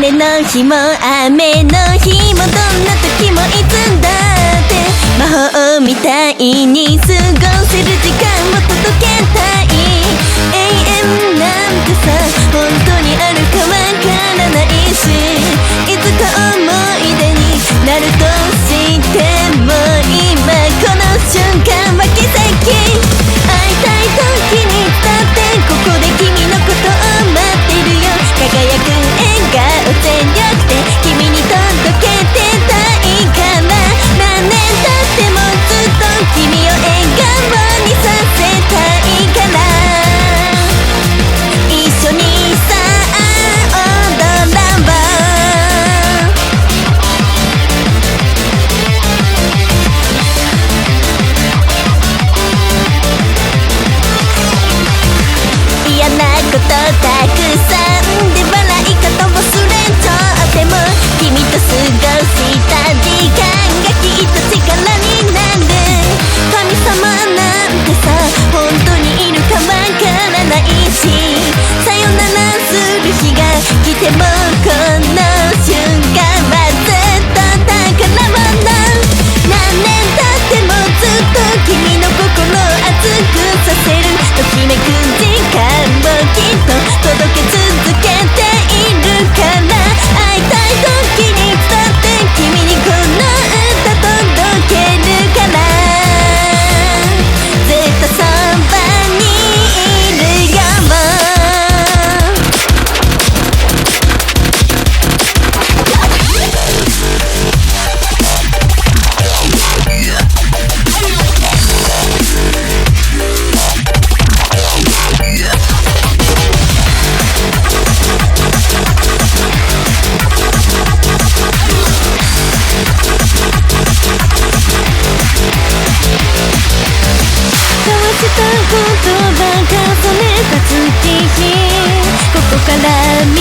れの日も雨の日もどんな時もいつだって魔法みたいに過ごせる時間を届けたい。永遠なんてさ本当にあるかわからないし、いつか思い出になるとしても今この瞬間は奇跡。会いたい時にだってここで君のことを待ってるよ。輝く笑顔全力で君に届けてたいから、何年経ってもずっと君を笑顔にさせたいから、一緒にさあ踊ろう。嫌なことたくさんで笑い方忘れちゃっても、君と過ごした時間がきっと力になる。神様なんてさ本当にいるかわからないし、さよならする日が来てもこの瞬間はずっと宝物、何年経ってもずっと君の心を熱くさせる、ときめく時間をきっと届け続けているから、会いたい時にいつだって君にこの歌届けるから、ずっとそばにいるよ。交わした言葉重ねた月日、ここから見